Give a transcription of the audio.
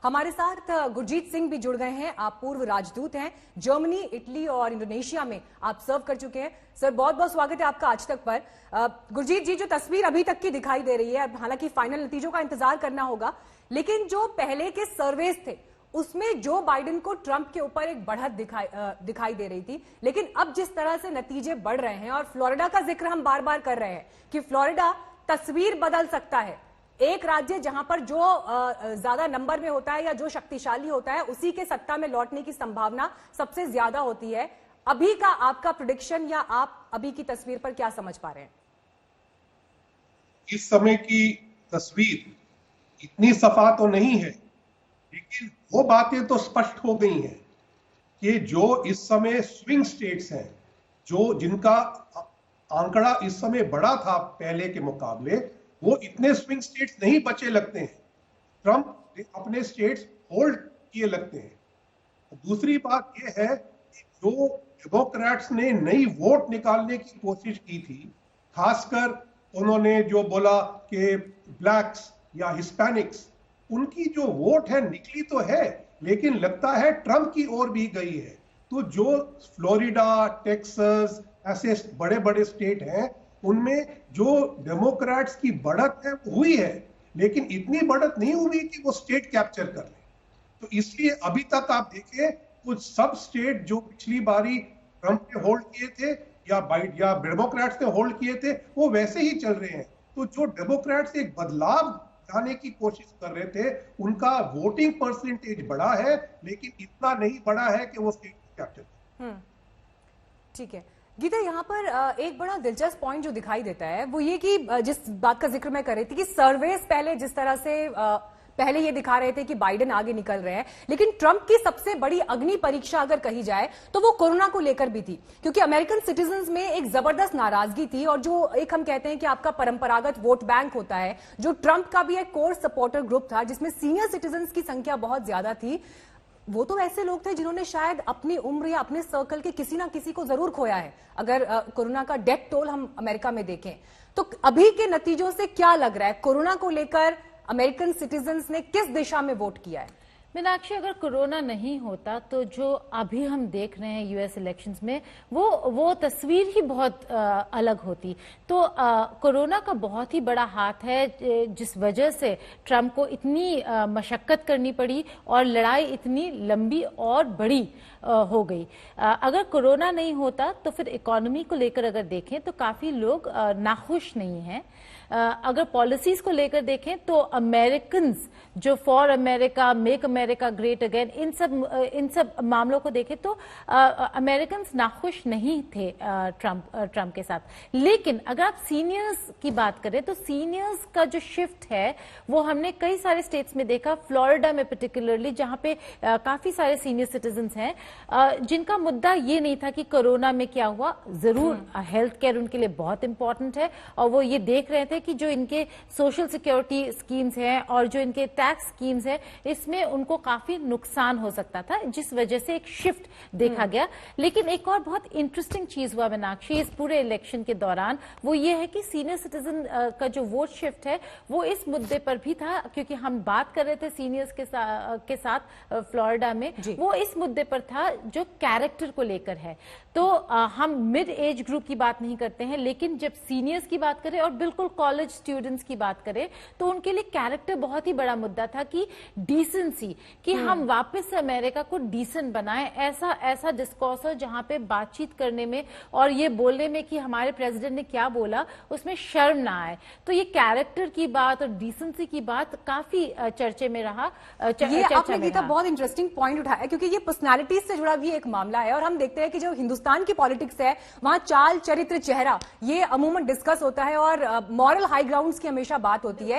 हमारे साथ गुरजीत सिंह भी जुड़ गए हैं। आप पूर्व राजदूत हैं, जर्मनी, इटली और इंडोनेशिया में आप सर्व कर चुके हैं। सर, बहुत बहुत स्वागत है आपका आज तक पर। गुरजीत जी, जो तस्वीर अभी तक की दिखाई दे रही है, हालांकि फाइनल नतीजों का इंतजार करना होगा, लेकिन जो पहले के सर्वेस थे उसमें जो बाइडेन को ट्रंप के ऊपर एक बढ़त दिखाई दे रही थी, लेकिन अब जिस तरह से नतीजे बढ़ रहे हैं और फ्लोरिडा का जिक्र हम बार बार कर रहे हैं कि फ्लोरिडा तस्वीर बदल सकता है। एक राज्य जहां पर जो ज्यादा नंबर में होता है या जो शक्तिशाली होता है उसी के सत्ता में लौटने की संभावना सबसे ज्यादा होती है। अभी का आपका प्रेडिक्शन या आप अभी की तस्वीर पर क्या समझ पा रहे हैं? इस समय की तस्वीर इतनी सफा तो नहीं है, लेकिन वो बातें तो स्पष्ट हो गई हैं कि जो इस समय स्विंग स्टेट्स हैं, जो जिनका आंकड़ा इस समय बड़ा था पहले के मुकाबले, वो इतने स्विंग स्टेट्स नहीं बचे लगते हैं। ट्रंप अपने स्टेट्स होल्ड किए लगते हैं। दूसरी बात यह है कि जो डेमोक्रेट्स ने नई वोट निकालने की कोशिश की थी, खासकर उन्होंने जो बोला कि ब्लैक्स या हिस्पैनिक्स, उनकी जो वोट है निकली तो है, लेकिन लगता है ट्रंप की ओर भी गई है। तो जो फ्लोरिडा, टेक्सास ऐसे बड़े बड़े स्टेट हैं, उनमें जो डेमोक्रेट्स की बढ़त है वो हुई है, लेकिन इतनी बढ़त नहीं हुई कि वो स्टेट कैप्चर कर ले। तो इसलिए अभी तक आप देखें, कुछ सब स्टेट जो पिछली बारी ट्रंप ने होल्ड किए थे या डेमोक्रेट्स ने होल्ड किए थे, वो वैसे ही चल रहे हैं। तो जो डेमोक्रेट्स एक बदलाव लाने की कोशिश कर रहे थे, उनका वोटिंग परसेंटेज बढ़ा है, लेकिन इतना नहीं बढ़ा है कि वो स्टेट कैप्चर करे। ठीक है गीता, यहाँ पर एक बड़ा दिलचस्प पॉइंट जो दिखाई देता है वो ये कि जिस बात का जिक्र मैं कर रही थी कि सर्वेस पहले जिस तरह से पहले ये दिखा रहे थे कि बाइडेन आगे निकल रहे हैं, लेकिन ट्रंप की सबसे बड़ी अग्नि परीक्षा अगर कही जाए तो वो कोरोना को लेकर भी थी, क्योंकि अमेरिकन सिटीजन्स में एक जबरदस्त नाराजगी थी। और जो एक हम कहते हैं कि आपका परंपरागत वोट बैंक होता है, जो ट्रंप का भी एक कोर सपोर्टर ग्रुप था जिसमें सीनियर सिटीजन्स की संख्या बहुत ज्यादा थी, वो तो ऐसे लोग थे जिन्होंने शायद अपनी उम्र या अपने सर्कल के किसी ना किसी को जरूर खोया है। अगर कोरोना का डेथ टोल हम अमेरिका में देखें तो अभी के नतीजों से क्या लग रहा है, कोरोना को लेकर अमेरिकन सिटीजन्स ने किस दिशा में वोट किया है? मीनाक्षी, अगर कोरोना नहीं होता तो जो अभी हम देख रहे हैं यूएस इलेक्शंस में, वो तस्वीर ही बहुत अलग होती। तो कोरोना का बहुत ही बड़ा हाथ है, जिस वजह से ट्रंप को इतनी मशक्कत करनी पड़ी और लड़ाई इतनी लंबी और बड़ी हो गई। अगर कोरोना नहीं होता तो फिर इकोनॉमी को लेकर अगर देखें तो काफी लोग नाखुश नहीं हैं। अगर पॉलिसीज को लेकर देखें तो अमेरिकन्स जो for America, make America great again, इन सब मामलों को देखें तो अमेरिकन्स नाखुश नहीं थे ट्रंप के साथ। लेकिन अगर आप सीनियर्स की बात करें तो सीनियर्स का जो शिफ्ट है वो हमने कई सारे स्टेट्स में देखा, फ्लोरिडा में पर्टिकुलरली, जहां पे काफी सारे सीनियर सिटीजन्स हैं जिनका मुद्दा ये नहीं था कि कोरोना में क्या हुआ। जरूर हेल्थ केयर उनके लिए बहुत इंपॉर्टेंट है और वो ये देख रहे थे कि जो इनके सोशल सिक्योरिटी स्कीम्स हैं और जो इनके टैक्स स्कीम्स हैं, इसमें उनको काफी नुकसान हो सकता था, जिस वजह से एक शिफ्ट देखा गया। लेकिन एक और बहुत इंटरेस्टिंग चीज हुआ मीनाक्षी इस पूरे इलेक्शन के दौरान, वो ये है कि सीनियर सिटीजन का जो वोट शिफ्ट है वो इस मुद्दे पर भी था, क्योंकि हम बात कर रहे थे सीनियर्स के साथ फ्लोरिडा में, वो इस मुद्दे पर था जो कैरेक्टर को लेकर है। तो हम मिड एज ग्रुप की बात नहीं करते हैं, लेकिन जब सीनियर्स की बात करें और बिल्कुल कॉलेज स्टूडेंट्स की बात करें तो उनके लिए कैरेक्टर बहुत ही बड़ा मुद्दा था कि डिसेंसी, कि हम वापस से अमेरिका को डिसेंट बनाएं। ऐसा डिस्कोर्स हो जहां पे बातचीत करने में और ये बोलने में कि हमारे प्रेसिडेंट ने क्या बोला उसमें शर्म ना आए। तो ये कैरेक्टर की बात और डिसेंसी की बात काफी चर्चे में रहा। ये आपने गीता बहुत इंटरेस्टिंग पॉइंट उठाया, क्योंकि ये पर्सनालिटीज से जुड़ा भी एक मामला है और हम देखते हैं कि जो हिंदुस्तान की पॉलिटिक्स है वहां चाल, चरित्र, चेहरा ये अमूमन डिस्कस होता है और मॉरल हाई ग्राउंड्स की हमेशा बात होती है।